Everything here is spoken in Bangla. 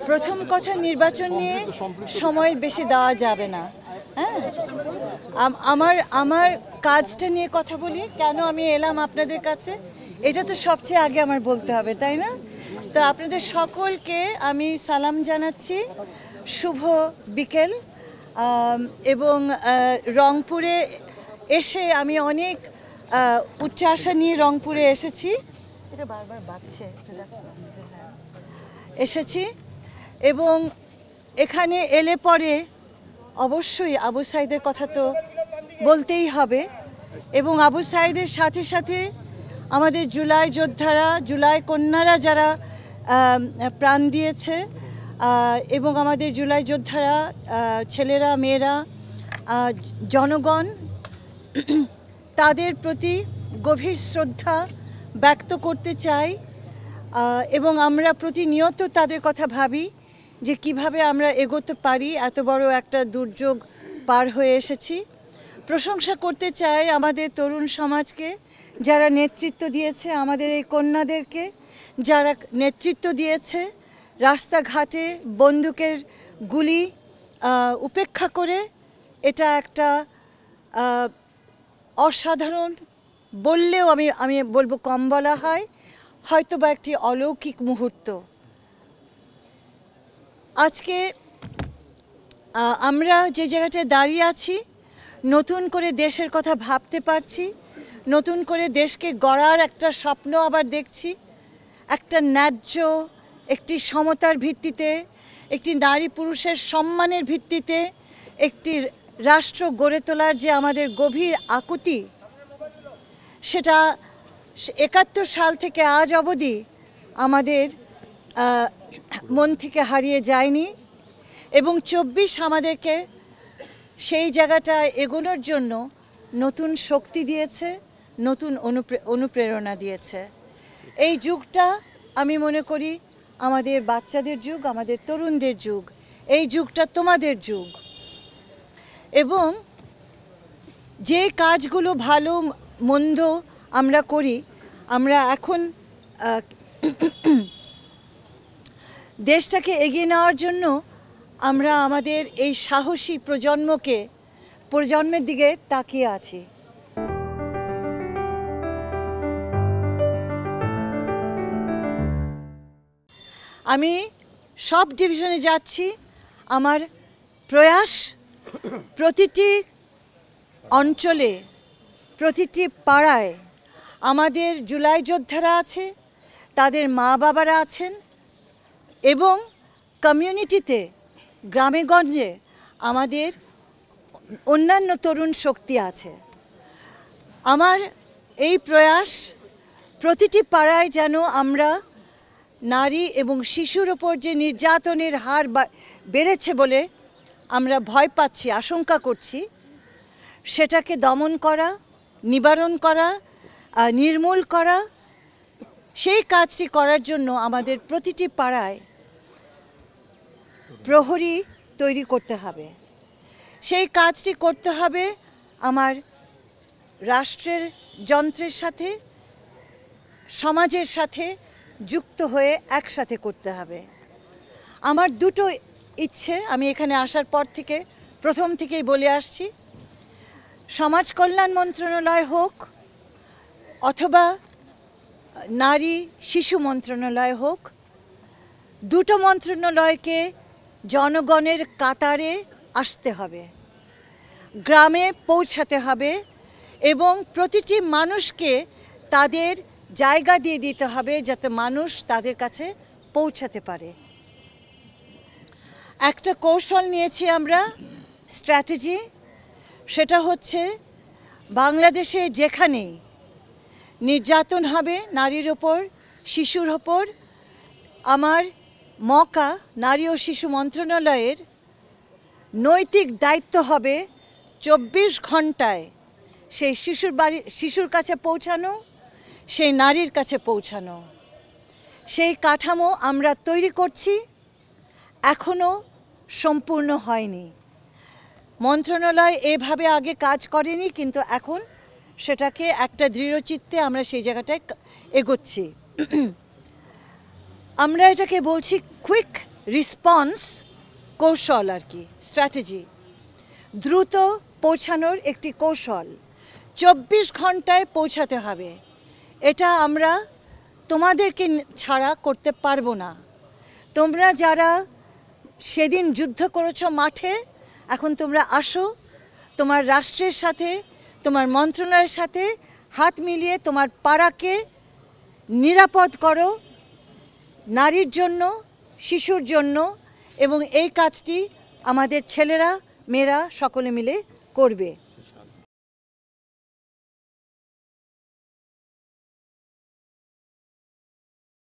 প্রথম কথা, নির্বাচন নিয়ে সময় বেশি দেওয়া যাবে না। হ্যাঁ, আমার কাজটা নিয়ে কথা বলি, কেন আমি এলাম আপনাদের কাছে, এটা তো সবচেয়ে আগে আমার বলতে হবে, তাই না? তো আপনাদের সকলকে আমি সালাম জানাচ্ছি, শুভ বিকেল। এবং রংপুরে এসে আমি অনেক উচ্চাশা নিয়ে রংপুরে এসেছি। এটা বারবার বাজছে, এসেছি এবং এখানে এলে পরে অবশ্যই আবু সাঈদের কথা তো বলতেই হবে। এবং আবু সাঈদের সাথে সাথে আমাদের জুলাই যোদ্ধারা, জুলাই কন্যারা যারা প্রাণ দিয়েছে, এবং আমাদের জুলাই যোদ্ধারা, ছেলেরা, মেয়েরা, জনগণ, তাদের প্রতি গভীর শ্রদ্ধা ব্যক্ত করতে চাই। এবং আমরা প্রতিনিয়ত তাদের কথা ভাবি যে কিভাবে আমরা এগোতে পারি। এত বড় একটা দুর্যোগ পার হয়ে এসেছি। প্রশংসা করতে চাই আমাদের তরুণ সমাজকে, যারা নেতৃত্ব দিয়েছে, আমাদের এই কন্যাদেরকে যারা নেতৃত্ব দিয়েছে, রাস্তাঘাটে বন্দুকের গুলি উপেক্ষা করে। এটা একটা অসাধারণ বললেও আমি বলবো কম বলা হয়, হয়তো বা একটি অলৌকিক মুহূর্ত। আজকে আমরা যে জায়গাটায় দাঁড়িয়ে আছি, নতুন করে দেশের কথা ভাবতে পারছি, নতুন করে দেশকে গড়ার একটা স্বপ্ন আবার দেখছি। একটা ন্যায্য, একটি সমতার ভিত্তিতে, একটি নারী পুরুষের সম্মানের ভিত্তিতে একটি রাষ্ট্র গড়ে তোলার যে আমাদের গভীর আকুতি, সেটা ৭১ সাল থেকে আজ অবধি আমাদের মন থেকে হারিয়ে যায়নি। এবং ২৪ আমাদেরকে সেই জায়গাটায় এগোনোর জন্য নতুন শক্তি দিয়েছে, নতুন অনুপ্রেরণা দিয়েছে। এই যুগটা আমি মনে করি আমাদের বাচ্চাদের যুগ, আমাদের তরুণদের যুগ। এই যুগটা তোমাদের যুগ। এবং যে কাজগুলো ভালো মন্দ আমরা করি, আমরা এখন দেশটাকে এগিয়ে নেওয়ার জন্য আমরা আমাদের এই সাহসী প্রজন্মের দিকে তাকিয়ে আছি। আমি সব ডিভিশনে যাচ্ছি। আমার প্রয়াস প্রতিটি অঞ্চলে, প্রতিটি পাড়ায় আমাদের জুলাই যোদ্ধারা আছে, তাদের মা বাবারা আছেন, এবং কমিউনিটিতে, গ্রামে গঞ্জে আমাদের অন্যান্য তরুণ শক্তি আছে। আমার এই প্রয়াস প্রতিটি পাড়ায় যেন আমরা নারী এবং শিশুর ওপর যে নির্যাতনের হার বেড়েছে বলে আমরা ভয় পাচ্ছি, আশঙ্কা করছি, সেটাকে দমন করা, নিবারণ করা, নির্মূল করা, সেই কাজটি করার জন্য আমাদের প্রতিটি পাড়ায় প্রহরী তৈরি করতে হবে। সেই কাজটি করতে হবে আমার রাষ্ট্রের যন্ত্রের সাথে, সমাজের সাথে যুক্ত হয়ে একসাথে করতে হবে। আমার দুটো ইচ্ছে আমি এখানে আসার পর থেকে প্রথম থেকেই বলে আসছি। সমাজ কল্যাণ মন্ত্রণালয় হোক অথবা নারী শিশু মন্ত্রণালয় হোক, দুটো মন্ত্রণালয়কে জনগণের কাতারে আসতে হবে, গ্রামে পৌঁছাতে হবে এবং প্রতিটি মানুষকে তাদের জায়গা দিয়ে দিতে হবে যাতে মানুষ তাদের কাছে পৌঁছাতে পারে। একটা কৌশল নিয়েছি আমরা, স্ট্র্যাটেজি। সেটা হচ্ছে বাংলাদেশে যেখানেই নির্যাতন হবে নারীর ওপর, শিশুর ওপর, আমার মকা নারী ও শিশু মন্ত্রণালয়ের নৈতিক দায়িত্ব হবে ২৪ ঘন্টায় সেই শিশুর কাছে পৌঁছানো, সেই নারীর কাছে পৌঁছানো। সেই কাঠামো আমরা তৈরি করছি, এখনও সম্পূর্ণ হয়নি। মন্ত্রণালয় এভাবে আগে কাজ করেনি, কিন্তু এখন সেটাকে একটা দৃঢ়চিত্তে আমরা সেই জায়গাটায় এগোচ্ছি। আমরা এটাকে বলছি কুইক রেসপন্স কৌশল আর কি, স্ট্র্যাটেজি, দ্রুত পৌঁছানোর একটি কৌশল 24 ঘন্টায় পৌঁছাতে হবে। এটা আমরা তোমাদেরকে ছাড়া করতে পারবো না। তোমরা যারা সেদিন যুদ্ধ করেছো মাঠে, এখন তোমরা আসো, তোমার রাষ্ট্রের সাথে, তোমার মন্ত্রণালয়ের সাথে হাত মিলিয়ে তোমার পাড়াকে নিরাপদ করো নারীর জন্য, শিশুর জন্য, এবং এই কাজটি আমাদের ছেলেরা মেয়েরা সকলে মিলে করবে।